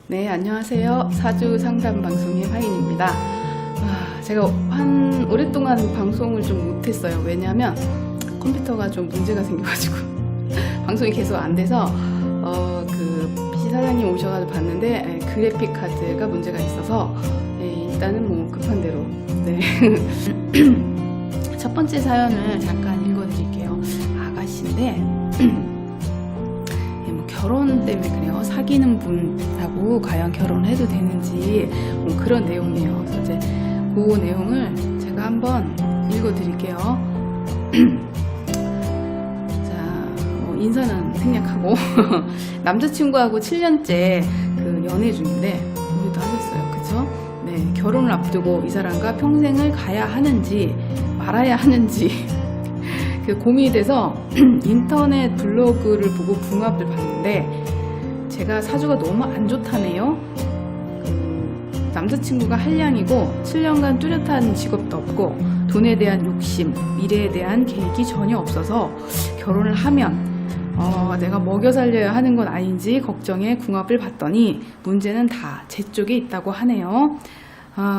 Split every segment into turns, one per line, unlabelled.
네, 안녕하세요. 사주 상담 방송의 화인입니다. 제가 오랫동안 방송을 좀 못했어요. 왜냐하면 컴퓨터가 좀 문제가 생겨가지고 방송이 계속 안 돼서 그 PC 사장님 오셔가지고 봤는데 그래픽 카드가 문제가 있어서 일단은 뭐 급한 대로 첫 번째 사연을 잠깐 읽어드릴게요. 아가씨인데 결혼 때문에 그래요. 사귀는 분하고 과연 결혼해도 되는지 뭐 그런 내용이에요. 그래서 이제 그 내용을 제가 한번 읽어드릴게요. 자, 인사는 생략하고 남자친구하고 7년째 그 연애 중인데 우리도 하셨어요, 그쵸? 네, 결혼을 앞두고 이 사람과 평생을 가야 하는지 말아야 하는지 그 고민이 돼서 인터넷 블로그를 보고 궁합을 봤는데 제가 사주가 너무 안 좋다네요. 남자친구가 한량이고 7년간 뚜렷한 직업도 없고 돈에 대한 욕심, 미래에 대한 계획이 전혀 없어서 결혼을 하면 내가 먹여 살려야 하는 건 아닌지 걱정에 궁합을 봤더니 문제는 다 제 쪽에 있다고 하네요.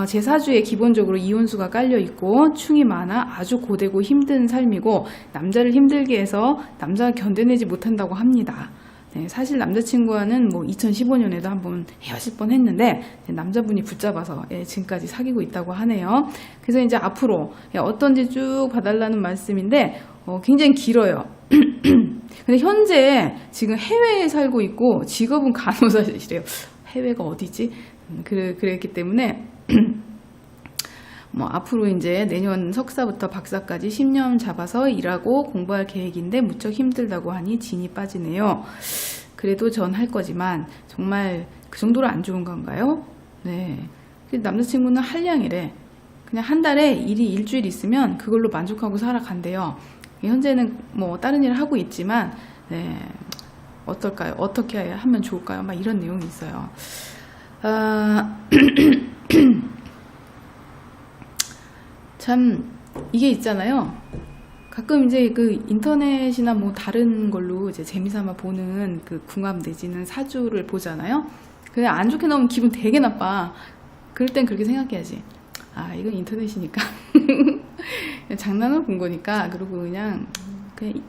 제 사주에 기본적으로 이혼수가 깔려있고 충이 많아 아주 고되고 힘든 삶이고 남자를 힘들게 해서 남자가 견뎌내지 못한다고 합니다. 네, 사실 남자친구와는 뭐 2015년에도 한번 헤어질 뻔했는데 남자분이 붙잡아서 지금까지 사귀고 있다고 하네요. 그래서 이제 앞으로 어떤지 쭉 봐달라는 말씀인데 굉장히 길어요. 근데 현재 지금 해외에 살고 있고 직업은 간호사시래요. 해외가 어디지? 그랬기 때문에 뭐 앞으로 이제 내년 석사부터 박사까지 10년 잡아서 일하고 공부할 계획인데 무척 힘들다고 하니 진이 빠지네요. 그래도 전 할 거지만 정말 그 정도로 안 좋은 건가요? 네. 남자친구는 한량이래. 그냥 한 달에 일이 일주일 있으면 그걸로 만족하고 살아간대요. 현재는 뭐 다른 일을 하고 있지만 네. 어떨까요? 어떻게 하면 좋을까요? 막 이런 내용이 있어요. 참 이게 있잖아요. 가끔 이제 그 인터넷이나 뭐 다른 걸로 이제 재미삼아 보는 그 궁합 내지는 사주를 보잖아요. 그냥 안 좋게 나오면 기분 되게 나빠. 그럴 땐 그렇게 생각해야지. 이건 인터넷이니까 장난으로 본 거니까. 그리고 그냥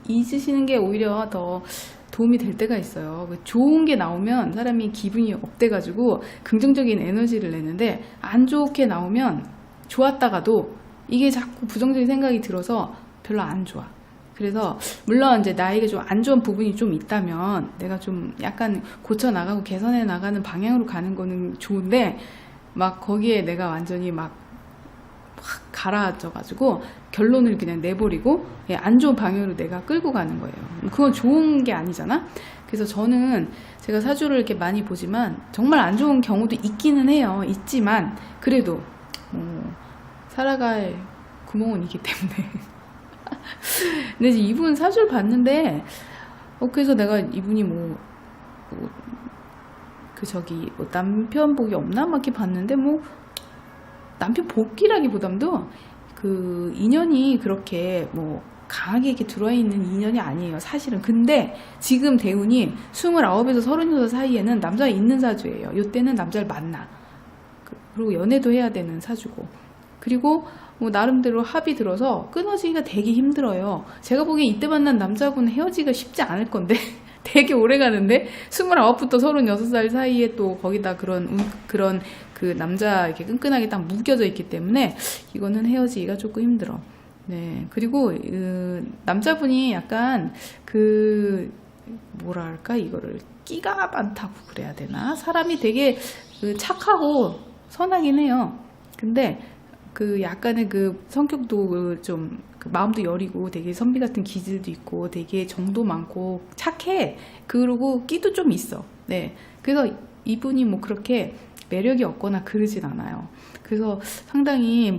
잊으시는 게 오히려 더 도움이 될 때가 있어요. 좋은 게 나오면 사람이 기분이 업돼가지고 긍정적인 에너지를 내는데 안 좋게 나오면 좋았다가도 이게 자꾸 부정적인 생각이 들어서 별로 안 좋아. 그래서 물론 이제 나에게 좀 안 좋은 부분이 좀 있다면 내가 좀 약간 고쳐 나가고 개선해 나가는 방향으로 가는 거는 좋은데 막 거기에 내가 완전히 막 가라앉아가지고 결론을 그냥 내버리고 안 좋은 방향으로 내가 끌고 가는 거예요. 그건 좋은 게 아니잖아. 그래서 저는 제가 사주를 이렇게 많이 보지만 정말 안 좋은 경우도 있기는 해요. 있지만 그래도 살아갈 구멍은 있기 때문에 근데 이제 이분 사주를 봤는데 그래서 내가 이분이 남편 복이 없나 막 이렇게 봤는데 남편 복이라기보담도 그 인연이 그렇게 강하게 이렇게 들어와 있는 인연이 아니에요, 사실은. 근데 지금 대운이 29에서 36 사이에는 남자가 있는 사주예요. 이때는 남자를 만나. 그리고 연애도 해야 되는 사주고. 그리고 나름대로 합이 들어서 끊어지기가 되게 힘들어요. 제가 보기에 이때 만난 남자분은 헤어지기가 쉽지 않을 건데 되게 오래 가는데 29부터 36살 사이에 또 거기다 그런 그 남자 이렇게 끈끈하게 딱 묶여져 있기 때문에 이거는 헤어지기가 조금 힘들어. 네. 그리고 남자분이 약간 뭐랄까 이거를 끼가 많다고 그래야 되나? 사람이 되게 착하고 선하긴 해요. 근데 약간의 성격도 좀 마음도 여리고 되게 선비 같은 기질도 있고 되게 정도 많고 착해. 그리고 끼도 좀 있어. 네. 그래서 이분이 그렇게 매력이 없거나 그러진 않아요. 그래서 상당히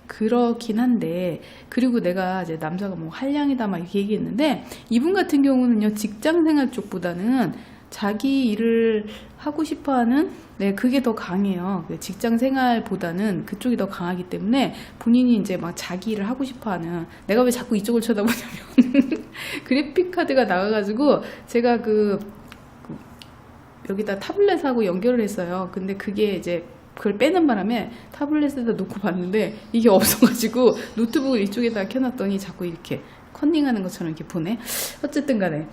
그렇긴 한데, 그리고 내가 이제 남자가 한량이다 막 이렇게 얘기했는데, 이분 같은 경우는요, 직장 생활 쪽보다는 자기 일을 하고 싶어 하는, 그게 더 강해요. 직장 생활보다는 그쪽이 더 강하기 때문에 본인이 이제 막 자기 일을 하고 싶어 하는, 내가 왜 자꾸 이쪽을 쳐다보냐면, 그래픽 카드가 나가가지고, 제가 여기다 타블렛하고 연결을 했어요. 근데 그게 이제 그걸 빼는 바람에 타블렛에다 놓고 봤는데 이게 없어가지고 노트북을 이쪽에다 켜놨더니 자꾸 이렇게 컨닝하는 것처럼 이렇게 보네. 어쨌든 간에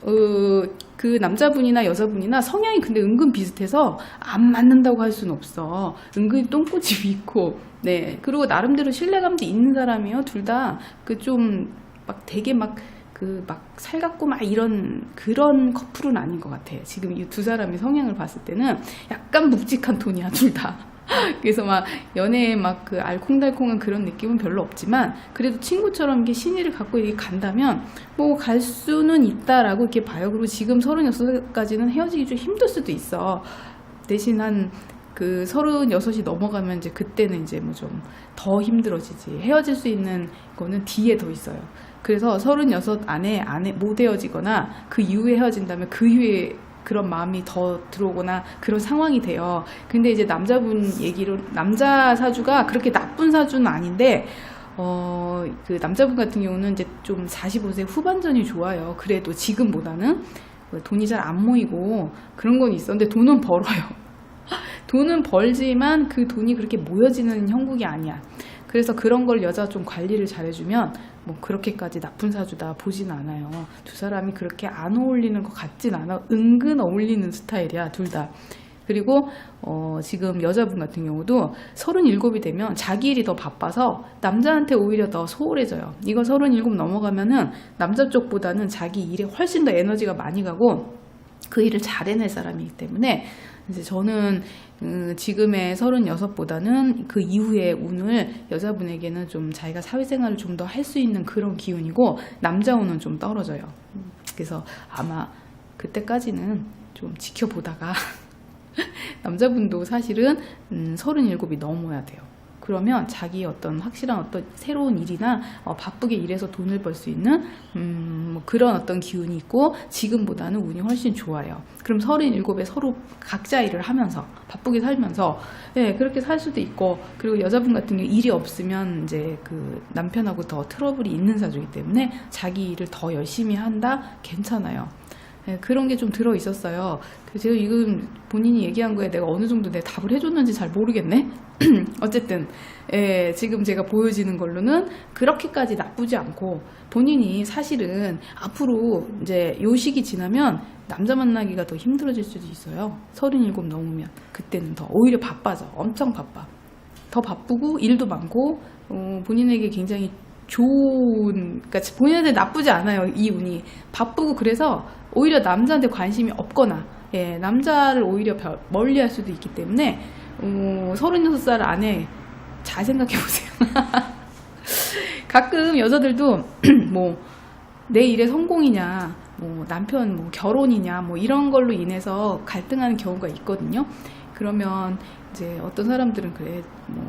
그 남자분이나 여자분이나 성향이 근데 은근 비슷해서 안 맞는다고 할 수는 없어. 은근히 똥꼬집이 있고, 네. 그리고 나름대로 신뢰감도 있는 사람이에요. 둘 다 그 좀 막 되게 막 살갑고 막 이런 그런 커플은 아닌 것 같아. 지금 이 두 사람의 성향을 봤을 때는 약간 묵직한 톤이야, 둘 다. 그래서 막 연애에 막 그 알콩달콩한 그런 느낌은 별로 없지만 그래도 친구처럼 이렇게 신의를 갖고 이렇게 간다면 뭐 갈 수는 있다라고 이렇게 봐요. 그리고 지금 36까지는 헤어지기 좀 힘들 수도 있어. 대신 그 36이 넘어가면 이제 그때는 이제 뭐 좀 더 힘들어지지. 헤어질 수 있는 거는 뒤에 더 있어요. 그래서 36 안에 못 헤어지거나 그 이후에 헤어진다면 그 이후에 그런 마음이 더 들어오거나 그런 상황이 돼요. 근데 이제 남자분 얘기로 남자 사주가 그렇게 나쁜 사주는 아닌데 그 남자분 같은 경우는 이제 좀 45세 후반전이 좋아요. 그래도 지금보다는 돈이 잘 안 모이고 그런 건 있었는데 돈은 벌어요. 돈은 벌지만 그 돈이 그렇게 모여지는 형국이 아니야. 그래서 그런 걸 여자가 좀 관리를 잘해주면 뭐 그렇게까지 나쁜 사주다 보진 않아요. 두 사람이 그렇게 안 어울리는 것 같진 않아. 은근 어울리는 스타일이야, 둘 다. 그리고 지금 여자분 같은 경우도 37이 되면 자기 일이 더 바빠서 남자한테 오히려 더 소홀해져요. 이거 37 넘어가면은 남자 쪽보다는 자기 일에 훨씬 더 에너지가 많이 가고 그 일을 잘 해낼 사람이기 때문에 이제 저는 지금의 36보다는 그 이후의 운을 여자분에게는 좀 자기가 사회생활을 좀 더 할 수 있는 그런 기운이고 남자 운은 좀 떨어져요. 그래서 아마 그때까지는 좀 지켜보다가 남자분도 사실은 37이 넘어야 돼요. 그러면 자기 어떤 확실한 어떤 새로운 일이나 바쁘게 일해서 돈을 벌 수 있는 뭐 그런 어떤 기운이 있고 지금보다는 운이 훨씬 좋아요. 그럼 37에 서로 각자 일을 하면서 바쁘게 살면서 예, 그렇게 살 수도 있고 그리고 여자분 같은 경우 일이 없으면 이제 그 남편하고 더 트러블이 있는 사주이기 때문에 자기 일을 더 열심히 한다 괜찮아요. 네, 그런 게 좀 들어 있었어요. 제가 지금 본인이 얘기한 거에 내가 어느 정도 내 답을 해줬는지 잘 모르겠네. 어쨌든 지금 제가 보여지는 걸로는 그렇게까지 나쁘지 않고 본인이 사실은 앞으로 이제 요 시기 지나면 남자 만나기가 더 힘들어질 수도 있어요. 37 넘으면 그때는 더 오히려 바빠져. 엄청 바빠. 더 바쁘고 일도 많고 본인에게 굉장히 그러니까 본인한테 나쁘지 않아요. 이 운이 바쁘고 그래서 오히려 남자한테 관심이 없거나 남자를 오히려 멀리 할 수도 있기 때문에 36살 안에 잘 생각해 보세요. 가끔 여자들도 뭐 내 일의 성공이냐 뭐 남편 뭐 결혼이냐 뭐 이런 걸로 인해서 갈등하는 경우가 있거든요. 그러면 이제 어떤 사람들은 그래 뭐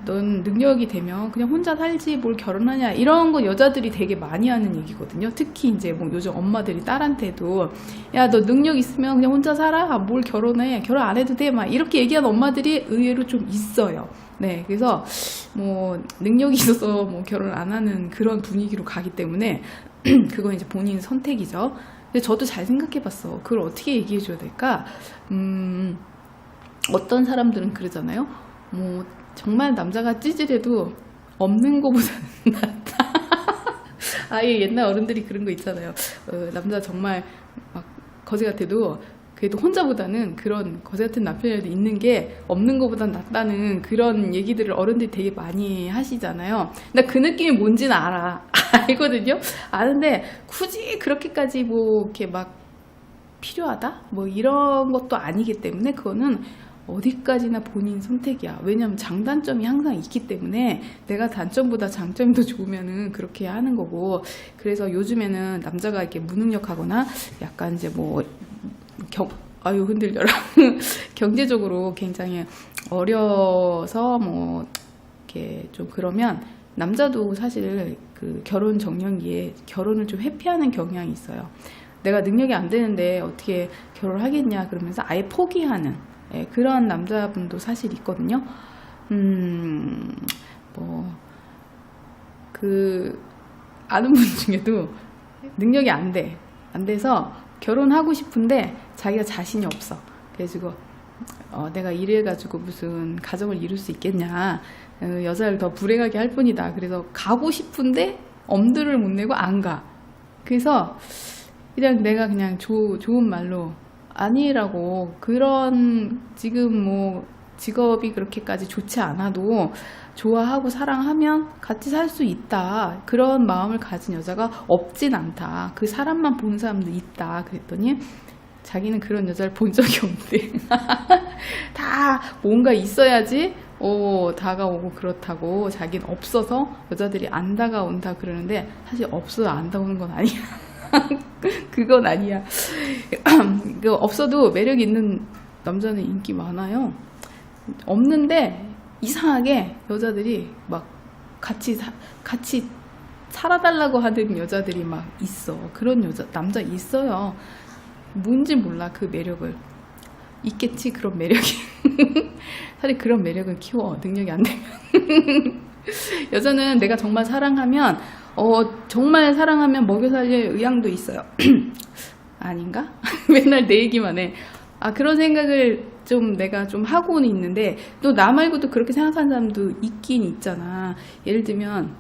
넌 능력이 되면 그냥 혼자 살지 뭘 결혼하냐 이런 거 여자들이 되게 많이 하는 얘기거든요. 특히 이제 뭐 요즘 엄마들이 딸한테도 야 너 능력 있으면 그냥 혼자 살아 뭘 결혼해 결혼 안 해도 돼 막 이렇게 얘기하는 엄마들이 의외로 좀 있어요. 네, 그래서 뭐 능력이 있어서 뭐 결혼 안 하는 그런 분위기로 가기 때문에 그건 이제 본인 선택이죠. 근데 저도 잘 생각해봤어. 그걸 어떻게 얘기해줘야 될까? 어떤 사람들은 그러잖아요. 뭐 정말 남자가 찌질해도 없는 거보다는 낫다. 아예 옛날 어른들이 그런 거 있잖아요. 남자 정말 막 거지 같아도 그래도 혼자보다는 그런 거지 같은 남편이라도 있는 게 없는 거보단 낫다는 그런 얘기들을 어른들이 되게 많이 하시잖아요. 나 그 느낌이 뭔지는 알아. 알거든요. 아는데 굳이 그렇게까지 뭐 이렇게 막 필요하다? 뭐 이런 것도 아니기 때문에 그거는 어디까지나 본인 선택이야. 왜냐면 장단점이 항상 있기 때문에 내가 단점보다 장점이 더 좋으면은 그렇게 하는 거고. 그래서 요즘에는 남자가 이렇게 무능력하거나 약간 이제 뭐 아유 흔들려라 경제적으로 굉장히 어려서 뭐 이렇게 좀 그러면 남자도 사실 그 결혼 정년기에 결혼을 좀 회피하는 경향이 있어요. 내가 능력이 안 되는데 어떻게 결혼하겠냐 그러면서 아예 포기하는 그런 남자분도 사실 있거든요. 뭐 그 아는 분 중에도 능력이 안 돼서 결혼하고 싶은데 자기가 자신이 없어. 그래가지고 내가 이래가지고 무슨 가정을 이룰 수 있겠냐, 여자를 더 불행하게 할 뿐이다. 그래서 가고 싶은데 엄두를 못 내고 안 가. 그래서 그냥 내가 그냥 좋은 말로 아니라고, 그런 지금 뭐 직업이 그렇게까지 좋지 않아도 좋아하고 사랑하면 같이 살 수 있다, 그런 마음을 가진 여자가 없진 않다, 그 사람만 보는 사람도 있다. 그랬더니 자기는 그런 여자를 본 적이 없대. 다 뭔가 있어야지 다가오고 그렇다고, 자기는 없어서 여자들이 안 다가온다 그러는데 사실 없어도 안 다가오는 건 아니야. 그건 아니야. 없어도 매력 있는 남자는 인기 많아요. 없는데 이상하게 여자들이 막 같이 살아달라고 하는 여자들이 막 있어. 그런 남자 있어요. 뭔지 몰라. 그 매력을. 있겠지, 그런 매력이. 사실 그런 매력을 키워, 능력이 안 되면. 여자는 내가 정말 사랑하면 정말 사랑하면 먹여 살릴 의향도 있어요. 아닌가? 맨날 내 얘기만 해. 그런 생각을 내가 좀 하고는 있는데, 또 나 말고도 그렇게 생각하는 사람도 있긴 있잖아. 예를 들면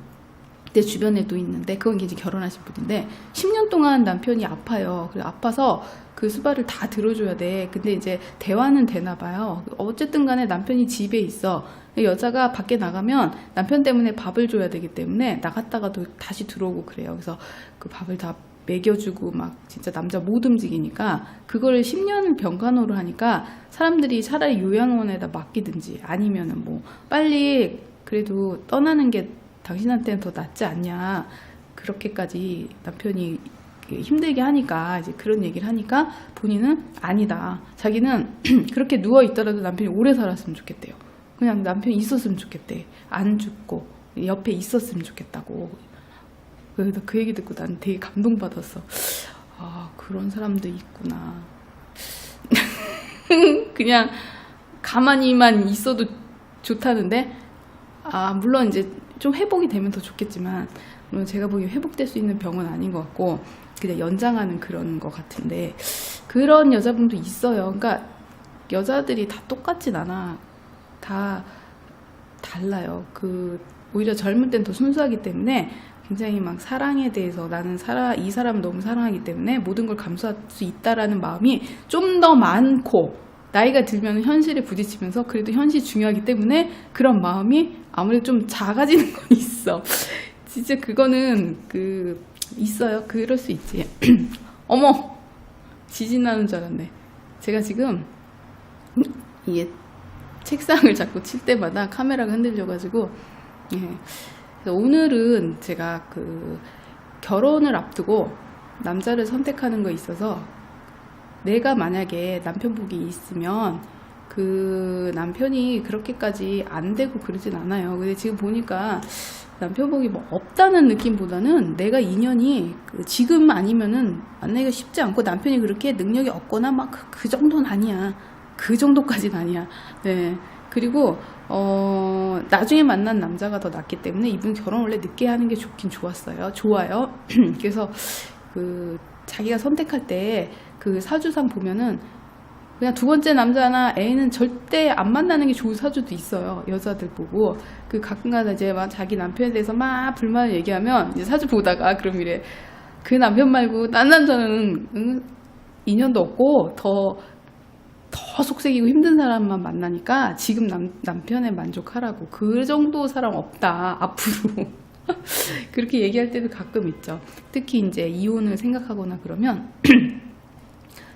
내 주변에도 있는데, 그건 이제 결혼하신 분인데 10년 동안 남편이 아파요. 그래서 아파서 그 수발을 다 들어줘야 돼. 근데 이제 대화는 되나 봐요. 어쨌든 간에 남편이 집에 있어. 여자가 밖에 나가면 남편 때문에 밥을 줘야 되기 때문에 나갔다가도 다시 들어오고 그래요. 그래서 그 밥을 다 먹여주고 막 진짜 남자 못 움직이니까, 그걸 10년을 병간호를 하니까 사람들이 차라리 요양원에다 맡기든지 아니면은 뭐 빨리 그래도 떠나는 게 당신한테는 더 낫지 않냐, 그렇게까지 남편이 힘들게 하니까 이제 그런 얘기를 하니까 본인은 아니다. 자기는 그렇게 누워 있더라도 남편이 오래 살았으면 좋겠대요. 그냥 남편이 있었으면 좋겠대. 안 죽고 옆에 있었으면 좋겠다고. 그래서 그 얘기 듣고 난 되게 감동받았어. 그런 사람도 있구나. 그냥 가만히만 있어도 좋다는데, 물론 이제 좀 회복이 되면 더 좋겠지만, 물론 제가 보기엔 회복될 수 있는 병은 아닌 것 같고 그냥 연장하는 그런 것 같은데, 그런 여자분도 있어요. 그러니까 여자들이 다 똑같진 않아. 다 달라요. 오히려 젊을 땐 더 순수하기 때문에 굉장히 막 사랑에 대해서, 나는 이 사람을 너무 사랑하기 때문에 모든 걸 감수할 수 있다라는 마음이 좀 더 많고, 나이가 들면 현실에 부딪히면서 그래도 현실이 중요하기 때문에 그런 마음이 아무래도 좀 작아지는 건 있어. 진짜 그거는 있어요. 그럴 수 있지. 어머, 지진 나는 줄 알았네. 제가 지금 이게 책상을 자꾸 칠 때마다 카메라가 흔들려가지고, 그래서 오늘은 제가 결혼을 앞두고 남자를 선택하는 거에 있어서, 내가 만약에 남편 복이 있으면 그 남편이 그렇게까지 안 되고 그러진 않아요. 근데 지금 보니까 남편 복이 뭐 없다는 느낌보다는 내가 인연이 지금 아니면은 만나기가 쉽지 않고, 남편이 그렇게 능력이 없거나 막 그 정도는 아니야. 그 정도까지는 아니야. 네. 그리고 나중에 만난 남자가 더 낫기 때문에 이분 결혼 원래 늦게 하는 게 좋긴 좋아요. 그래서 자기가 선택할 때 사주상 보면은 그냥 두 번째 남자나 애는 절대 안 만나는 게 좋은 사주도 있어요. 여자들 보고 가끔가다 이제 막 자기 남편에 대해서 막 불만을 얘기하면 이제 사주 보다가 그럼 이래, 그 남편 말고 딴 남자는 인연도 없고 더 속색이고 힘든 사람만 만나니까 지금 남편에 만족하라고. 그 정도 사람 없다 앞으로. 그렇게 얘기할 때도 가끔 있죠. 특히 이제 이혼을 생각하거나 그러면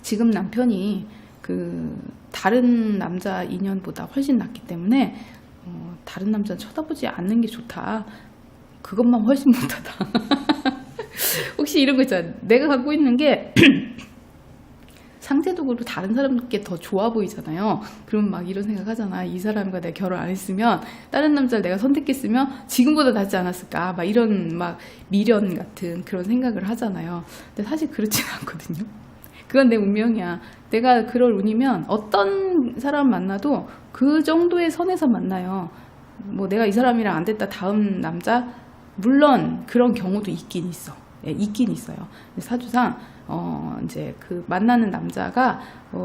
지금 남편이 다른 남자 인연보다 훨씬 낫기 때문에 다른 남자는 쳐다보지 않는 게 좋다. 그것만 훨씬 못하다. 혹시 이런 거 있잖아. 내가 갖고 있는 게 상대적으로 다른 사람께 더 좋아 보이잖아요. 그러면 막 이런 생각 하잖아. 이 사람과 내가 결혼 안 했으면, 다른 남자를 내가 선택했으면 지금보다 낫지 않았을까. 막 이런 막 미련 같은 그런 생각을 하잖아요. 근데 사실 그렇지는 않거든요. 그건 내 운명이야. 내가 그럴 운이면 어떤 사람 만나도 그 정도의 선에서 만나요. 뭐 내가 이 사람이랑 안 됐다 다음 남자, 물론 그런 경우도 있긴 있어. 네, 있긴 있어요. 사주상 이제 그 만나는 남자가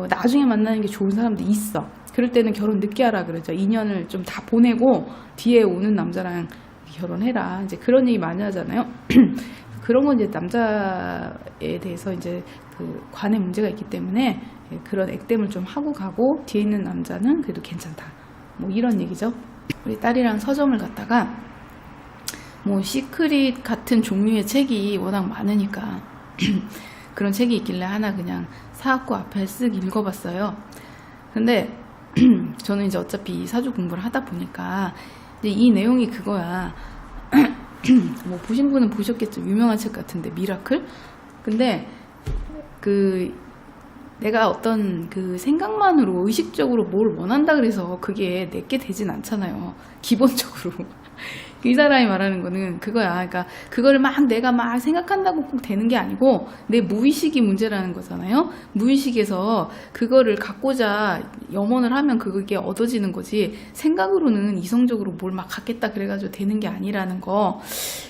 나중에 만나는 게 좋은 사람도 있어. 그럴 때는 결혼 늦게 하라 그러죠. 2년을 좀 다 보내고 뒤에 오는 남자랑 결혼해라. 이제 그런 얘기 많이 하잖아요. 그런 건 이제 남자에 대해서 이제 그 관에 문제가 있기 때문에 그런 액땜을 좀 하고 가고 뒤에 있는 남자는 그래도 괜찮다. 뭐 이런 얘기죠. 우리 딸이랑 서점을 갔다가 뭐 시크릿 같은 종류의 책이 워낙 많으니까 그런 책이 있길래 하나 그냥 사갖고 앞에 쓱 읽어봤어요. 근데 저는 이제 어차피 사주 공부를 하다 보니까 이제 이 내용이 그거야. 뭐 보신 분은 보셨겠죠. 유명한 책 같은데 미라클. 근데 그 내가 어떤 그 생각만으로 의식적으로 뭘 원한다 그래서 그게 내게 되진 않잖아요. 기본적으로. 이 사람이 말하는 거는 그거야. 그러니까 그거를 막 내가 막 생각한다고 꼭 되는 게 아니고 내 무의식이 문제라는 거잖아요. 무의식에서 그거를 갖고자 염원을 하면 그게 얻어지는 거지 생각으로는 이성적으로 뭘 막 갖겠다 그래가지고 되는 게 아니라는 거.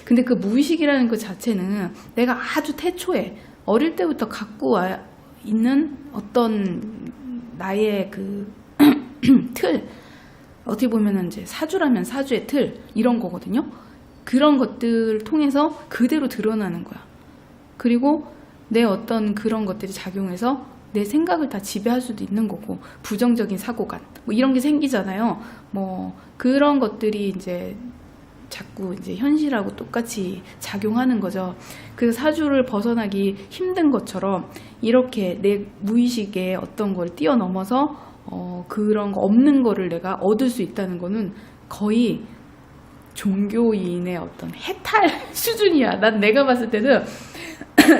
근데 그 무의식이라는 것 자체는 내가 아주 태초에 어릴 때부터 갖고 있는 어떤 나의 그 틀, 어떻게 보면은 이제 사주라면 사주의 틀 이런 거거든요. 그런 것들을 통해서 그대로 드러나는 거야. 그리고 내 어떤 그런 것들이 작용해서 내 생각을 다 지배할 수도 있는 거고 부정적인 사고관 뭐 이런 게 생기잖아요. 뭐 그런 것들이 이제 자꾸 이제 현실하고 똑같이 작용하는 거죠. 그래서 사주를 벗어나기 힘든 것처럼 이렇게 내 무의식에 어떤 걸 뛰어넘어서 그런 거 없는 거를 내가 얻을 수 있다는 거는 거의 종교인의 어떤 해탈 수준이야. 난 내가 봤을 때는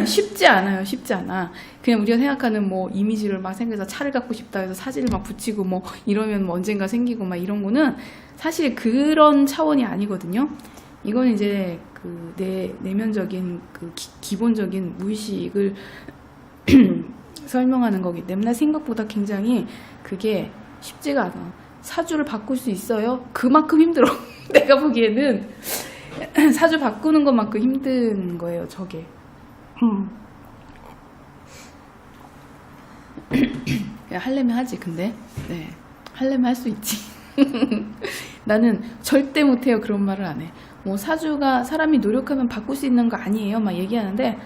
쉽지 않아요. 쉽지 않아. 그냥 우리가 생각하는 뭐 이미지를 막 생각해서 차를 갖고 싶다 해서 사진을 막 붙이고 뭐 이러면 뭐 언젠가 생기고 막 이런 거는 사실 그런 차원이 아니거든요. 이건 이제 그 내 내면적인 그 기본적인 무의식을 설명하는 거기 때문에 생각보다 굉장히 그게 쉽지가 않아. 사주를 바꿀 수 있어요? 그만큼 힘들어. 내가 보기에는 사주 바꾸는 것만큼 힘든 거예요, 저게. 하려면 하지, 근데. 네. 하려면 할 수 있지. 나는 절대 못해요. 그런 말을 안 해. 뭐 사주가 사람이 노력하면 바꿀 수 있는 거 아니에요? 막 얘기하는데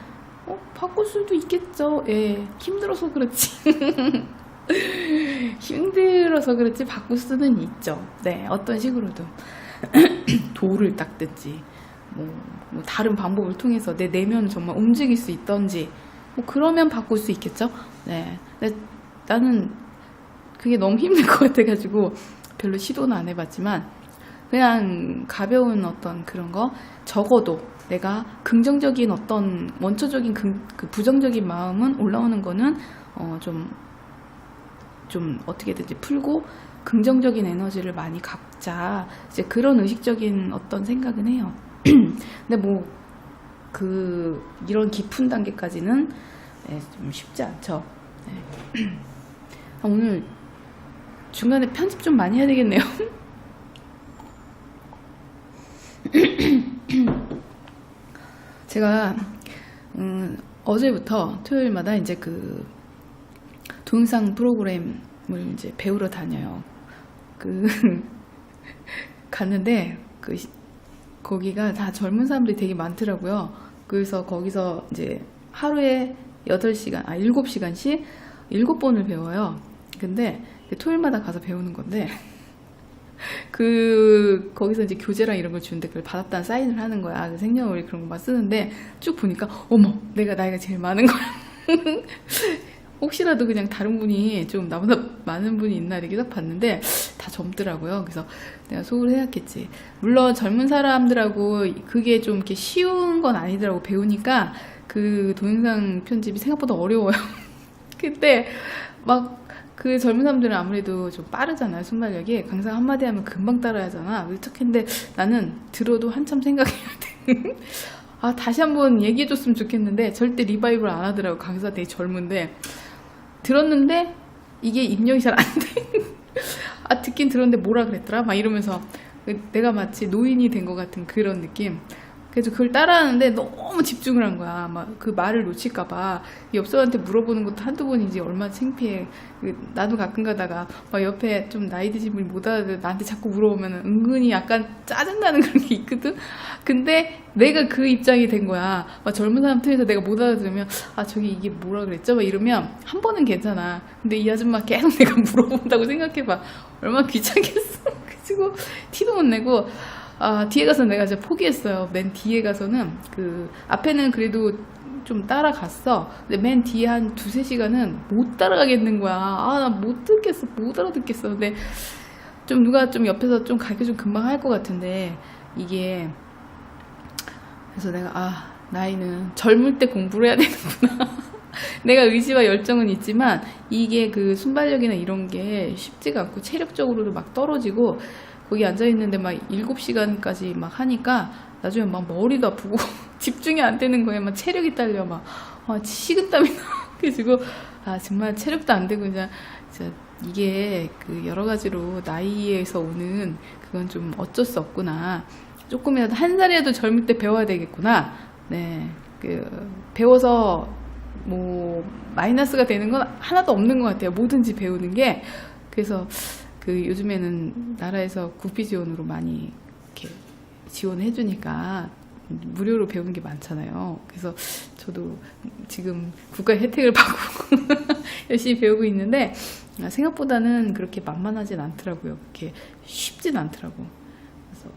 바꿀 수도 있겠죠. 예. 힘들어서 그렇지. 힘들어서 그렇지 바꿀 수는 있죠. 네. 어떤 식으로도. 돌을 닦든지 뭐 다른 방법을 통해서 내 내면을 정말 움직일 수 있던지 뭐 그러면 바꿀 수 있겠죠. 네. 근데 나는 그게 너무 힘들 것 같아가지고 별로 시도는 안 해봤지만 그냥 가벼운 어떤 그런 거 적어도 내가 긍정적인 어떤 원초적인 그 부정적인 마음은 올라오는 거는 좀 어떻게든지 풀고 긍정적인 에너지를 많이 갖자 이제 그런 의식적인 어떤 생각은 해요. 근데 뭐 이런 깊은 단계까지는 네, 좀 쉽지 않죠. 네. 오늘 중간에 편집 좀 많이 해야 되겠네요. 제가 어제부터 토요일마다 이제 그 동영상 프로그램을 이제 배우러 다녀요. 갔는데 거기가 다 젊은 사람들이 되게 많더라고요. 그래서 거기서 이제 하루에 7시간씩 7번을 배워요. 근데 토요일마다 가서 배우는 건데 거기서 이제 교재랑 이런 걸 주는데 그걸 받았다는 사인을 하는 거야. 그 생년월일 그런 거 막 쓰는데 쭉 보니까 어머 내가 나이가 제일 많은 거야. 혹시라도 그냥 다른 분이 좀 나보다 많은 분이 있나 이렇게 딱 봤는데 다 젊더라고요. 그래서 내가 속으로 생각했지. 물론 젊은 사람들하고 그게 좀 이렇게 쉬운 건 아니더라고. 배우니까 그 동영상 편집이 생각보다 어려워요. 근데 막 그 젊은 사람들은 아무래도 좀 빠르잖아요. 순발력이. 강사 한마디 하면 금방 따라야 하잖아. 그래서 했는데 나는 들어도 한참 생각해야 돼. 아 다시 한번 얘기해줬으면 좋겠는데 절대 리바이벌 안 하더라고. 강사 되게 젊은데 들었는데 이게 입력이 잘 안 돼. 아 듣긴 들었는데 뭐라 그랬더라 막 이러면서 내가 마치 노인이 된 것 같은 그런 느낌. 그래서 그걸 따라하는데 너무 집중을 한 거야. 막 그 말을 놓칠까봐. 옆 사람한테 물어보는 것도 한두 번이지 얼마나 창피해. 나도 가끔 가다가 막 옆에 좀 나이 드신 분이 못 알아듣 나한테 자꾸 물어보면 은근히 약간 짜증나는 그런 게 있거든. 근데 내가 그 입장이 된 거야. 막 젊은 사람 틈에서 내가 못 알아들으면 아 저기 이게 뭐라 그랬죠? 막 이러면 한 번은 괜찮아. 근데 이 아줌마 계속 내가 물어본다고 생각해봐. 얼마나 귀찮겠어. 그리고 티도 못 내고 뒤에 가서 내가 진짜 포기했어요. 맨 뒤에 가서는 그 앞에는 그래도 좀 따라갔어. 근데 맨 뒤에 한 2-3시간은 못 따라가겠는 거야. 나 못 듣겠어. 못 알아듣겠어. 근데 좀 누가 좀 옆에서 좀 가르쳐 좀 금방 할 것 같은데 이게 그래서 내가 나이는 젊을 때 공부를 해야 되는구나. 내가 의지와 열정은 있지만 이게 그 순발력이나 이런 게 쉽지가 않고 체력적으로도 막 떨어지고 거기 앉아있는데 막 7시간까지 막 하니까 나중에 막 머리도 아프고 집중이 안 되는 거예요. 막 체력이 딸려 막 식은땀이 나. 그래가지고 정말 체력도 안 되고 진짜 이게 그 여러 가지로 나이에서 오는 그건 좀 어쩔 수 없구나. 조금이라도 한 살이라도 젊을 때 배워야 되겠구나. 네, 그 배워서 뭐 마이너스가 되는 건 하나도 없는 것 같아요. 뭐든지 배우는 게. 그래서 그 요즘에는 나라에서 국비 지원으로 많이 이렇게 지원해 주니까 무료로 배우는 게 많잖아요. 그래서 저도 지금 국가의 혜택을 받고 열심히 배우고 있는데 생각보다는 그렇게 만만하진 않더라고요. 그렇게 쉽진 않더라고. 그래서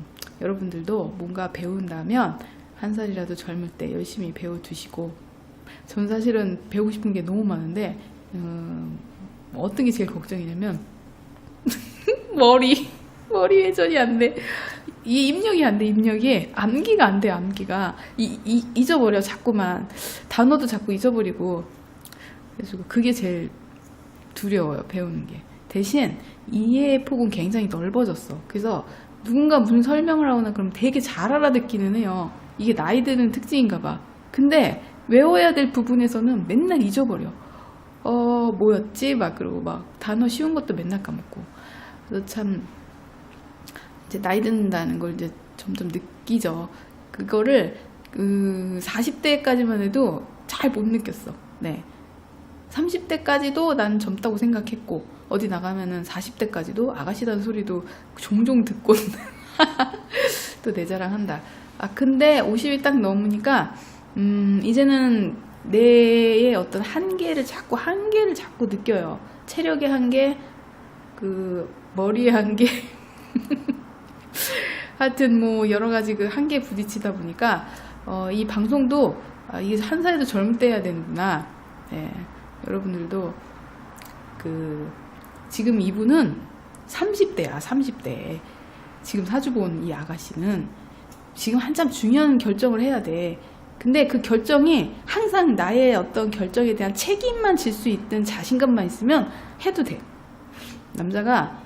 여러분들도 뭔가 배운다면 한 살이라도 젊을 때 열심히 배워두시고, 전 사실은 배우고 싶은 게 너무 많은데 어떤 게 제일 걱정이냐면 머리 회전이 안 돼. 이 입력이 안 돼. 입력이 암기가 안 돼. 암기가 잊어버려. 자꾸만 단어도 자꾸 잊어버리고. 그래서 그게 제일 두려워요. 배우는 게. 대신 이해의 폭은 굉장히 넓어졌어. 그래서 누군가 무슨 설명을 하거나 그러면 되게 잘 알아듣기는 해요. 이게 나이 드는 특징인가 봐. 근데 외워야 될 부분에서는 맨날 잊어버려. 뭐였지? 막 그러고 막 단어 쉬운 것도 맨날 까먹고. 그래서 참 이제 나이 든다는 걸 이제 점점 느끼죠. 그거를 40대까지만 해도 잘 못 느꼈어. 네. 30대까지도 난 젊다고 생각했고, 어디 나가면은 40대까지도 아가씨라는 소리도 종종 듣고 또 내 자랑한다. 근데 50이 딱 넘으니까 이제는 내의 어떤 한계를 자꾸 느껴요. 체력의 한계, 그 머리의 한계. 하여튼 뭐 여러 가지 그 한계에 부딪히다 보니까 이 방송도 이게 한 살도 젊을 때 해야 되는구나. 네. 여러분들도 지금 이분은 30대야. 30대. 지금 사주고 온 이 아가씨는 지금 한참 중요한 결정을 해야 돼. 근데 그 결정이 항상 나의 어떤 결정에 대한 책임만 질 수 있든 자신감만 있으면 해도 돼. 남자가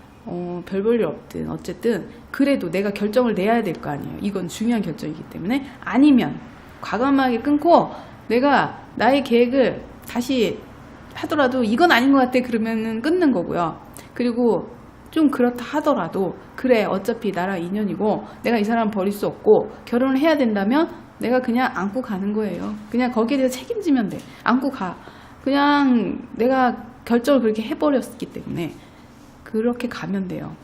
별 볼 일 없든 어쨌든 그래도 내가 결정을 내야 될 거 아니에요. 이건 중요한 결정이기 때문에. 아니면 과감하게 끊고 내가 나의 계획을 다시 하더라도 이건 아닌 것 같아 그러면은 끊는 거고요. 그리고 좀 그렇다 하더라도 그래 어차피 나랑 인연이고 내가 이 사람 버릴 수 없고 결혼을 해야 된다면 내가 그냥 안고 가는 거예요. 그냥 거기에 대해서 책임지면 돼. 안고 가. 그냥 내가 결정을 그렇게 해버렸기 때문에 그렇게 가면 돼요.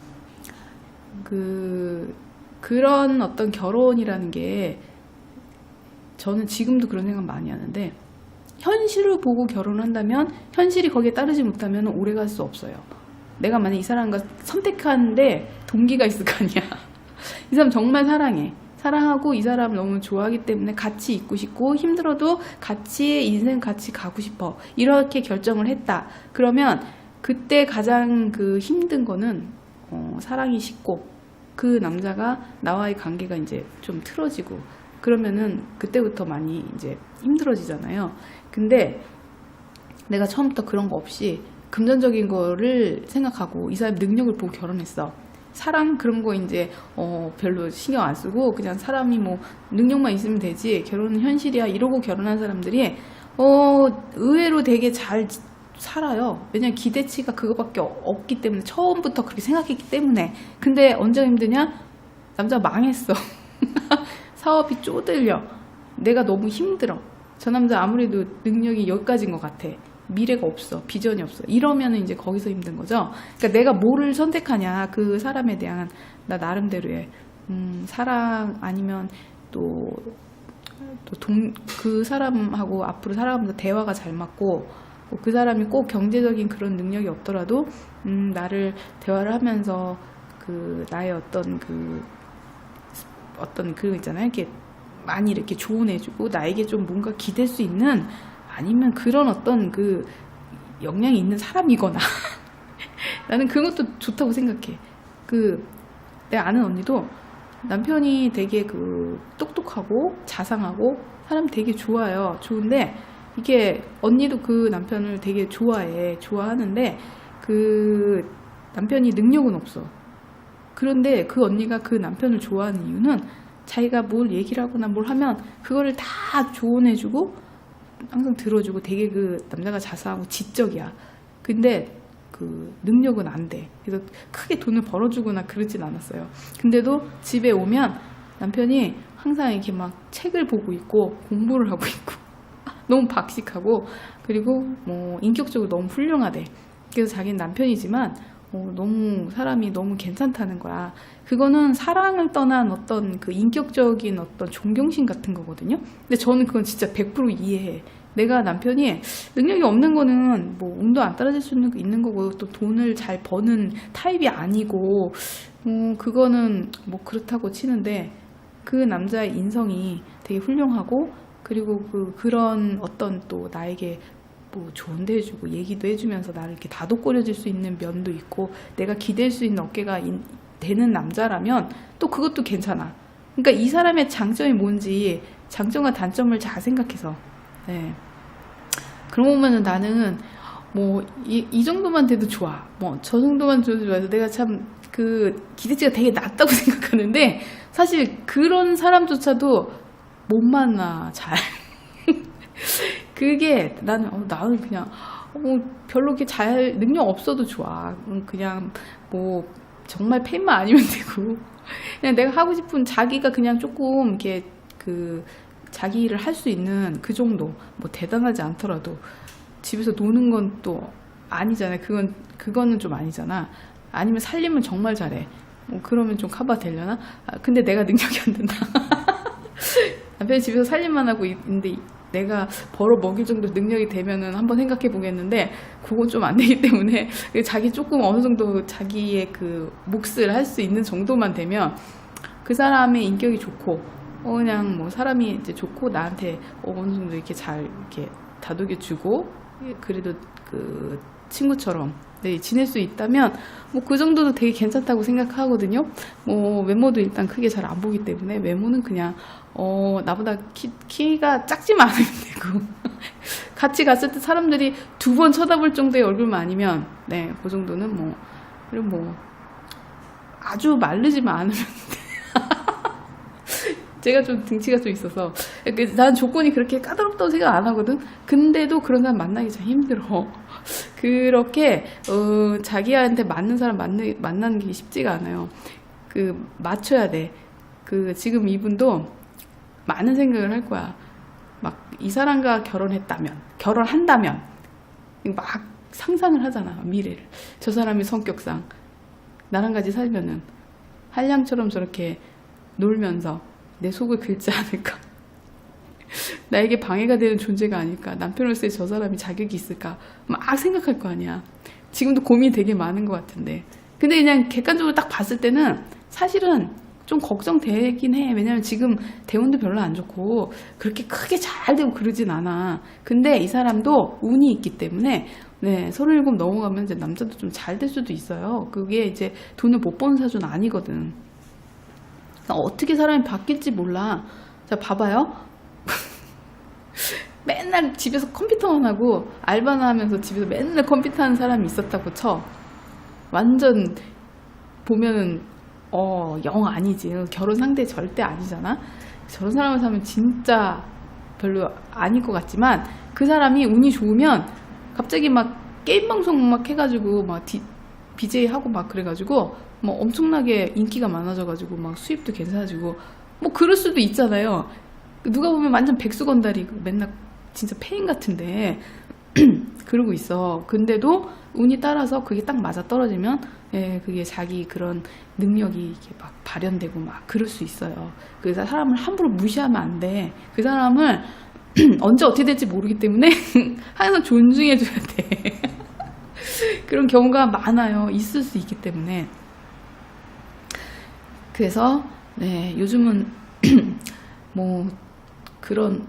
그런 어떤 결혼이라는 게 저는 지금도 그런 생각 많이 하는데, 현실을 보고 결혼을 한다면 현실이 거기에 따르지 못하면 오래 갈 수 없어요. 내가 만약 이 사람과 선택하는데 동기가 있을 거 아니야. 이 사람 정말 사랑해. 사랑하고 이 사람을 너무 좋아하기 때문에 같이 있고 싶고 힘들어도 같이 인생 같이 가고 싶어. 이렇게 결정을 했다. 그러면 그때 가장 힘든 거는 사랑이 식고 그 남자가 나와의 관계가 이제 좀 틀어지고 그러면은 그때부터 많이 이제 힘들어지잖아요. 근데 내가 처음부터 그런 거 없이 금전적인 거를 생각하고 이 사람 능력을 보고 결혼했어. 사랑 그런 거 이제 별로 신경 안 쓰고 그냥 사람이 뭐 능력만 있으면 되지 결혼은 현실이야 이러고 결혼한 사람들이 의외로 되게 잘 살아요. 왜냐면 기대치가 그거밖에 없기 때문에, 처음부터 그렇게 생각했기 때문에. 근데 언제 힘드냐? 남자가 망했어. 사업이 쪼들려. 내가 너무 힘들어. 저 남자 아무래도 능력이 여기까지인 것 같아. 미래가 없어. 비전이 없어. 이러면 이제 거기서 힘든 거죠. 그러니까 내가 뭐를 선택하냐. 그 사람에 대한 나 나름대로의 사랑 아니면 그 사람하고 앞으로 살아가면서 대화가 잘 맞고 그 사람이 꼭 경제적인 그런 능력이 없더라도 나를 대화를 하면서 그 나의 어떤 그 있잖아요. 이렇게 많이 이렇게 조언해주고 나에게 좀 뭔가 기댈 수 있는 아니면 그런 어떤 그 역량이 있는 사람이거나 나는 그것도 좋다고 생각해. 내가 아는 언니도 남편이 되게 똑똑하고 자상하고 사람 되게 좋아요. 좋은데 이게 언니도 그 남편을 되게 좋아하는데 그 남편이 능력은 없어. 그런데 그 언니가 그 남편을 좋아하는 이유는 자기가 뭘 얘기를 하거나 뭘 하면 그거를 다 조언해주고 항상 들어주고 되게 그 남자가 자상하고 지적이야. 근데 그 능력은 안 돼. 그래서 크게 돈을 벌어주거나 그러진 않았어요. 근데도 집에 오면 남편이 항상 이렇게 막 책을 보고 있고 공부를 하고 있고 너무 박식하고 그리고 뭐 인격적으로 너무 훌륭하대. 그래서 자기는 남편이지만 너무 사람이 너무 괜찮다는 거야. 그거는 사랑을 떠난 어떤 그 인격적인 어떤 존경심 같은 거거든요. 근데 저는 그건 진짜 100% 이해해. 내가 남편이 능력이 없는 거는 뭐 운도 안 따라줄 수 있는 거고 또 돈을 잘 버는 타입이 아니고 그거는 뭐 그렇다고 치는데 그 남자의 인성이 되게 훌륭하고 그리고 그런 어떤 또 나에게 뭐 조언도 해주고 얘기도 해주면서 나를 이렇게 다독거려줄 수 있는 면도 있고 내가 기댈 수 있는 어깨가 되는 남자라면 또 그것도 괜찮아. 그러니까 이 사람의 장점이 뭔지 장점과 단점을 잘 생각해서 네. 그러고 보면은 나는 뭐 이 정도만 돼도 좋아. 뭐 저 정도만 돼도 좋아서 내가 참 그 기대치가 되게 낮다고 생각하는데 사실 그런 사람조차도 못 만나 잘. 그게 나는 그냥 별로 이렇게 잘 능력 없어도 좋아. 그냥 뭐 정말 팬만 아니면 되고 그냥 내가 하고 싶은 자기가 그냥 조금 이렇게 자기 일을 할 수 있는 그 정도 뭐 대단하지 않더라도 집에서 노는 건 또 아니잖아요. 그거는 좀 아니잖아. 아니면 살림은 정말 잘해. 그러면 좀 커버 되려나? 근데 내가 능력이 안 된다. 남편이 집에서 살림만 하고 있는데 내가 벌어 먹일 정도 능력이 되면은 한번 생각해 보겠는데 그건 좀 안 되기 때문에 자기 조금 어느 정도 자기의 그 몫을 할 수 있는 정도만 되면 그 사람의 인격이 좋고 그냥 뭐 사람이 이제 좋고 나한테 어느 정도 이렇게 잘 이렇게 다독여 주고 그래도 그 친구처럼 지낼 수 있다면 뭐 그 정도도 되게 괜찮다고 생각하거든요. 뭐 외모도 일단 크게 잘 안 보기 때문에 외모는 그냥 나보다 키가 작지만 않으면 되고 같이 갔을 때 사람들이 2번 쳐다볼 정도의 얼굴만 아니면 네, 그 정도는 뭐 그리고 뭐 아주 마르지만 않으면 제가 좀 등치가 좀 있어서 난 조건이 그렇게 까다롭다고 생각 안 하거든. 근데도 그런 사람 만나기 참 힘들어. 그렇게 자기한테 맞는 사람 만나는 게 쉽지가 않아요. 맞춰야 돼. 지금 이분도 많은 생각을 할 거야. 막 이 사람과 결혼한다면 막 상상을 하잖아. 미래를. 저 사람의 성격상 나랑 같이 살면은 한량처럼 저렇게 놀면서 내 속을 긁지 않을까? 나에게 방해가 되는 존재가 아닐까? 남편으로서의 저 사람이 자격이 있을까? 막 생각할 거 아니야. 지금도 고민이 되게 많은 것 같은데. 근데 그냥 객관적으로 딱 봤을 때는 사실은 좀 걱정되긴 해. 왜냐면 지금 대운도 별로 안 좋고 그렇게 크게 잘 되고 그러진 않아. 근데 이 사람도 운이 있기 때문에 네, 37 넘어가면 이제 남자도 좀 잘 될 수도 있어요. 그게 이제 돈을 못 버는 사주는 아니거든. 어떻게 사람이 바뀔지 몰라. 자, 봐봐요. 맨날 집에서 컴퓨터만 하고 알바나 하면서 집에서 맨날 컴퓨터 하는 사람이 있었다고 쳐. 완전 보면은 영 아니지. 결혼 상대 절대 아니잖아. 저런 사람을 사면 진짜 별로 아닐 것 같지만 그 사람이 운이 좋으면 갑자기 막 게임 방송 막 해가지고 막 BJ 하고 막 그래가지고 뭐 엄청나게 인기가 많아져가지고 막 수입도 괜찮아지고 뭐 그럴 수도 있잖아요. 누가 보면 완전 백수건달이 맨날 진짜 페인 같은데 그러고 있어. 근데도 운이 따라서 그게 딱 맞아 떨어지면 예, 그게 자기 그런 능력이 이렇게 막 발현되고 막 그럴 수 있어요. 그래서 사람을 함부로 무시하면 안 돼. 그 사람을 언제 어떻게 될지 모르기 때문에 항상 존중해줘야 돼. 그런 경우가 많아요. 있을 수 있기 때문에. 그래서 네, 요즘은 뭐 그런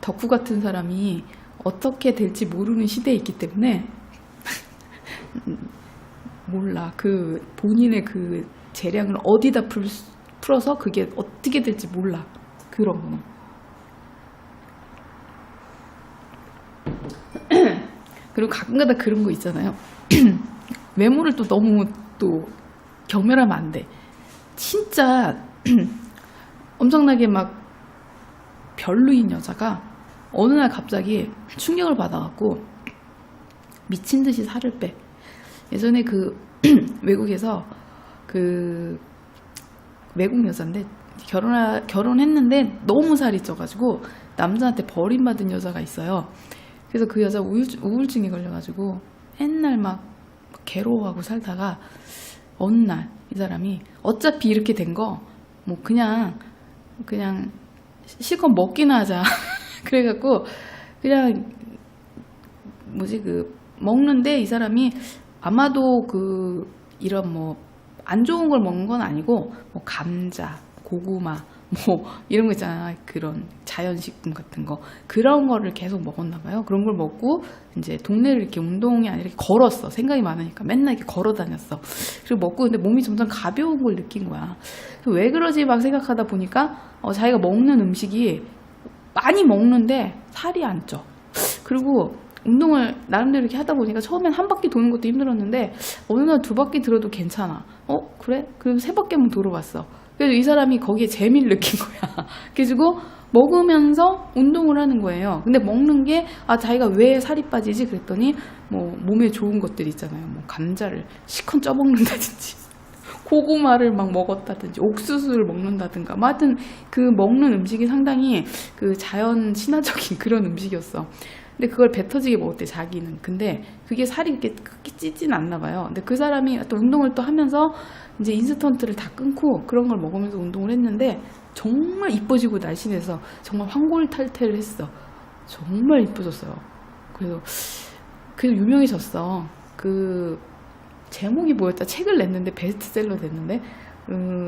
덕후 같은 사람이 어떻게 될지 모르는 시대에 있기 때문에 몰라. 그 본인의 그 재량을 어디다 풀어서 그게 어떻게 될지 몰라. 그런 거는. 그리고 가끔가다 그런 거 있잖아요. 외모를 또 너무 또 경멸하면 안 돼. 진짜 엄청나게 막 별로인 여자가 어느 날 갑자기 충격을 받아갖고 미친 듯이 살을 빼. 예전에 그 외국에서 그 외국 여자인데 결혼했는데 너무 살이 쪄가지고 남자한테 버림받은 여자가 있어요. 그래서 그 여자 우울증에 걸려가지고 맨날 막 괴로워하고 살다가 어느 날 이 사람이 어차피 이렇게 된 거 뭐 그냥 실컷 먹기나 하자. 그래갖고 그냥 뭐지 그 먹는데 이 사람이 아마도 그 이런 뭐 안 좋은 걸 먹는 건 아니고 뭐 감자, 고구마 뭐 이런 거 있잖아. 그런 자연식품 같은 거 그런 거를 계속 먹었나 봐요. 그런 걸 먹고 이제 동네를 이렇게 운동이 아니라 이렇게 걸었어. 생각이 많으니까 맨날 이렇게 걸어 다녔어. 그리고 먹고 근데 몸이 점점 가벼운 걸 느낀 거야. 왜 그러지 막 생각하다 보니까 자기가 먹는 음식이 많이 먹는데 살이 안 쪄. 그리고 운동을 나름대로 이렇게 하다 보니까 처음엔 한 바퀴 도는 것도 힘들었는데 어느 날 두 바퀴 들어도 괜찮아. 그래? 그럼 세 바퀴만 돌아봤어. 그래서 이 사람이 거기에 재미를 느낀 거야. 그래가지고 먹으면서 운동을 하는 거예요. 근데 먹는 게 자기가 왜 살이 빠지지? 그랬더니 뭐 몸에 좋은 것들 있잖아요. 뭐 감자를 시컨 쪄먹는다든지 고구마를 막 먹었다든지 옥수수를 먹는다든가 뭐 하여튼 그 먹는 음식이 상당히 그 자연 친화적인 그런 음식이었어. 근데 그걸 배 터지게 먹었대 자기는. 근데 그게 살이 그렇게 찌진 않나 봐요. 근데 그 사람이 또 운동을 또 하면서 이제 인스턴트를 다 끊고 그런 걸 먹으면서 운동을 했는데 정말 이뻐지고 날씬해서 정말 황골탈퇴를 했어. 정말 이뻐졌어요. 그래서 유명해졌어. 그 제목이 뭐였다? 책을 냈는데 베스트셀러 됐는데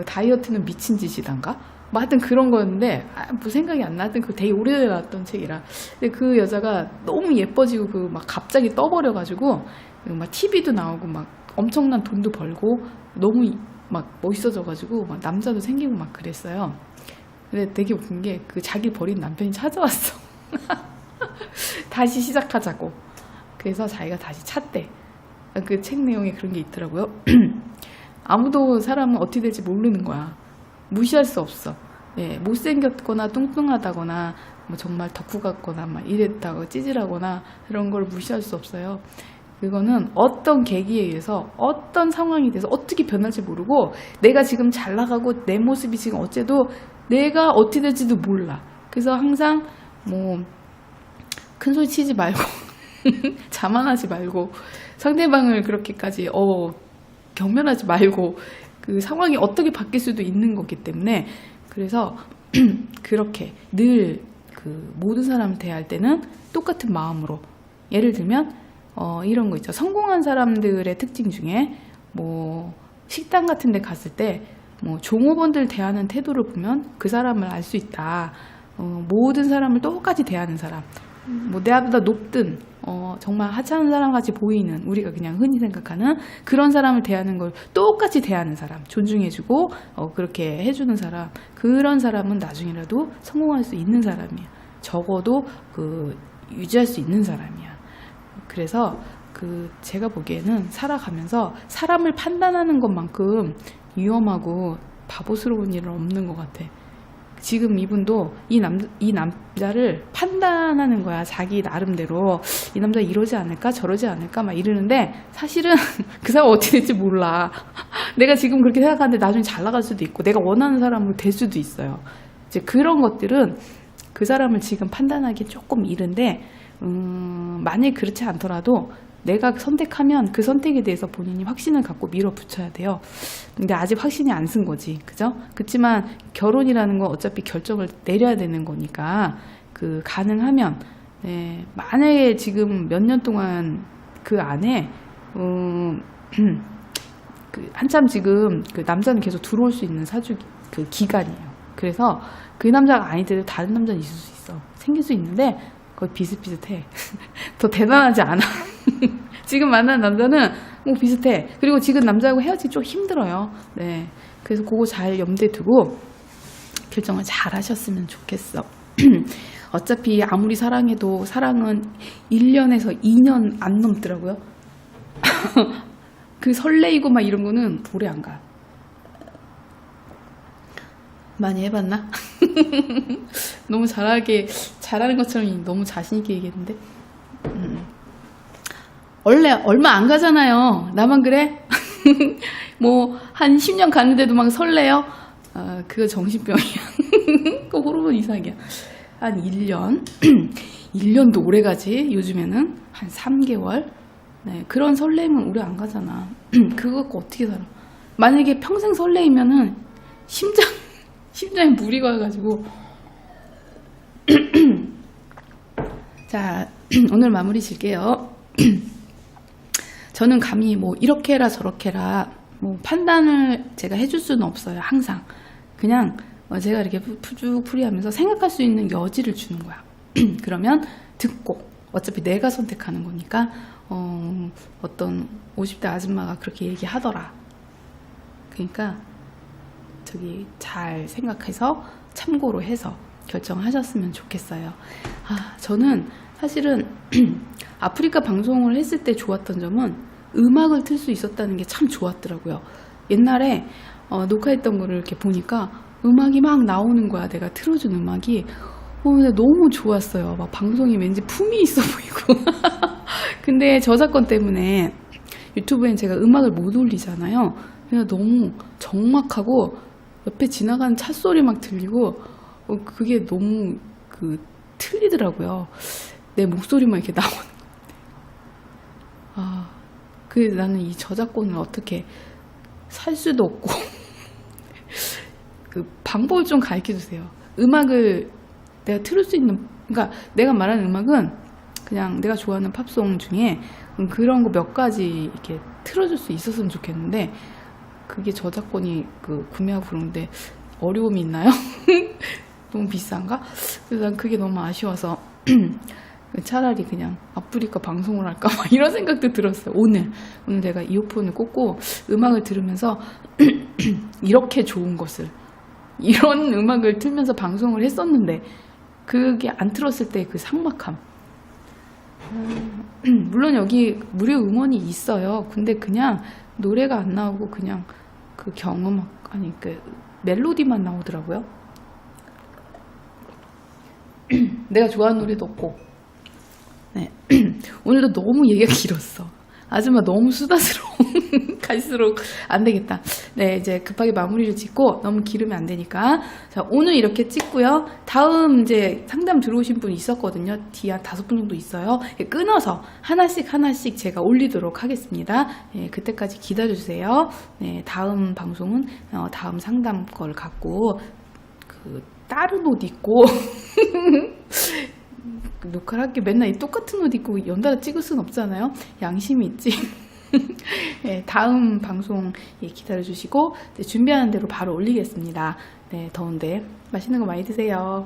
다이어트는 미친 짓이단가? 뭐 하여튼 그런 거였는데 뭐 생각이 안 나던 그 되게 오래전에 나왔던 책이라. 근데 그 여자가 너무 예뻐지고 그 막 갑자기 떠버려가지고 막 TV도 나오고 막 엄청난 돈도 벌고 너무 막 멋있어져가지고 막 남자도 생기고 막 그랬어요. 근데 되게 웃긴 게 그 자기 버린 남편이 찾아왔어. 다시 시작하자고. 그래서 자기가 다시 찾대. 그 책 내용에 그런 게 있더라고요. 아무도 사람은 어떻게 될지 모르는 거야. 무시할 수 없어. 예, 못생겼거나 뚱뚱하다거나 뭐 정말 덕후 같거나 막 이랬다고 찌질하거나 이런 걸 무시할 수 없어요. 그거는 어떤 계기에 의해서 어떤 상황이 돼서 어떻게 변할지 모르고 내가 지금 잘 나가고 내 모습이 지금 어째도 내가 어떻게 될지도 몰라. 그래서 항상 뭐 큰소리 치지 말고 자만하지 말고 상대방을 그렇게까지 경멸하지 말고 그 상황이 어떻게 바뀔 수도 있는 거기 때문에 그래서 그렇게 늘 그 모든 사람을 대할 때는 똑같은 마음으로 예를 들면 이런 거 있죠. 성공한 사람들의 특징 중에 뭐 식당 같은 데 갔을 때 뭐 종업원들 대하는 태도를 보면 그 사람을 알 수 있다. 모든 사람을 똑같이 대하는 사람. 뭐 내보다 높든 정말 하찮은 사람 같이 보이는 우리가 그냥 흔히 생각하는 그런 사람을 대하는 걸 똑같이 대하는 사람, 존중해주고 그렇게 해주는 사람, 그런 사람은 나중에라도 성공할 수 있는 사람이야. 적어도 유지할 수 있는 사람이야. 그래서 제가 보기에는 살아가면서 사람을 판단하는 것만큼 위험하고 바보스러운 일은 없는 것 같아. 지금 이분도 이 남자를 판단하는 거야. 자기 나름대로 이 남자 이러지 않을까 저러지 않을까 막 이러는데 사실은 그 사람 어떻게 될지 몰라. 내가 지금 그렇게 생각하는데 나중에 잘 나갈 수도 있고 내가 원하는 사람으로 될 수도 있어요. 이제 그런 것들은 그 사람을 지금 판단하기 조금 이른데, 만약에 그렇지 않더라도 내가 선택하면 그 선택에 대해서 본인이 확신을 갖고 밀어붙여야 돼요. 근데 아직 확신이 안 쓴 거지, 그죠? 그렇지만 결혼이라는 건 어차피 결정을 내려야 되는 거니까 가능하면, 네, 만약에 지금 몇 년 동안 그 안에 한참 지금 남자는 계속 들어올 수 있는 기간이에요. 그래서 그 남자가 아니더라도 다른 남자는 있을 수 있어. 생길 수 있는데 거의 비슷비슷해. 더 대단하지 않아. 지금 만난 남자는 뭐 비슷해. 그리고 지금 남자하고 헤어지기 좀 힘들어요. 네. 그래서 그거 잘 염두에 두고 결정을 잘 하셨으면 좋겠어. 어차피 아무리 사랑해도 사랑은 1년에서 2년 안 넘더라고요. 그 설레이고 막 이런 거는 오래 안 가. 많이 해봤나? 너무 잘하는 것처럼 너무 자신있게 얘기했는데. 원래 얼마 안 가잖아요. 나만 그래? 뭐, 한 10년 갔는데도 막 설레요? 그거 정신병이야. 그 호르몬 이상이야. 한 1년? 1년도 오래 가지, 요즘에는. 한 3개월? 네, 그런 설레임은 오래 안 가잖아. 그거 갖고 어떻게 살아? 만약에 평생 설레이면은 심장에 무리가 와가지고. 자, 오늘 마무리 질게요. 저는 감히 뭐 이렇게 해라 저렇게 해라 뭐 판단을 제가 해줄 수는 없어요. 항상 그냥 제가 이렇게 푸주풀이하면서 생각할 수 있는 여지를 주는 거야. 그러면 듣고, 어차피 내가 선택하는 거니까 어떤 50대 아줌마가 그렇게 얘기하더라. 그러니까 잘 생각해서 참고로 해서 결정하셨으면 좋겠어요. 저는 사실은 아프리카 방송을 했을 때 좋았던 점은 음악을 틀 수 있었다는 게 참 좋았더라고요. 옛날에 녹화했던 거를 이렇게 보니까 음악이 막 나오는 거야. 내가 틀어준 음악이. 근데 너무 좋았어요. 막 방송이 왠지 품이 있어 보이고. 근데 저작권 때문에 유튜브엔 제가 음악을 못 올리잖아요. 그냥 너무 적막하고 옆에 지나가는 차 소리 막 들리고 그게 너무 틀리더라고요. 내 목소리만 이렇게 나오는 것 같아. 그래서 나는 이 저작권을 어떻게 살 수도 없고 방법을 좀 가르쳐 주세요. 음악을 내가 틀을 수 있는, 그러니까 내가 말하는 음악은 그냥 내가 좋아하는 팝송 중에 그런 거 몇 가지 이렇게 틀어줄 수 있었으면 좋겠는데, 그게 저작권이 구매하고 그러는데 어려움이 있나요? 너무 비싼가? 그래서 난 그게 너무 아쉬워서 차라리 그냥 아프리카 방송을 할까 막 이런 생각도 들었어요. 오늘 내가 이어폰을 꽂고 음악을 들으면서 이렇게 좋은 것을, 이런 음악을 틀면서 방송을 했었는데 그게 안 틀었을 때 그 삭막함. 물론 여기 무료 음원이 있어요. 근데 그냥 노래가 안 나오고 그냥 멜로디만 나오더라고요. 내가 좋아하는 노래도 없고. 네. 오늘도 너무 얘기가 길었어. 아줌마 너무 수다스러워. 갈수록 안 되겠다. 네, 이제 급하게 마무리를 짓고 너무 기르면 안 되니까. 자, 오늘 이렇게 찍고요. 다음 이제 상담 들어오신 분 있었거든요. 뒤에 한 5분 정도 있어요. 끊어서 하나씩 제가 올리도록 하겠습니다. 네, 그때까지 기다려주세요. 네, 다음 방송은 다음 상담 걸 갖고 다른 옷 입고 녹화를 할게. 맨날 이 똑같은 옷 입고 연달아 찍을 순 없잖아요. 양심이 있지. 네, 다음 방송 기다려주시고, 네, 준비하는 대로 바로 올리겠습니다. 네, 더운데 맛있는 거 많이 드세요.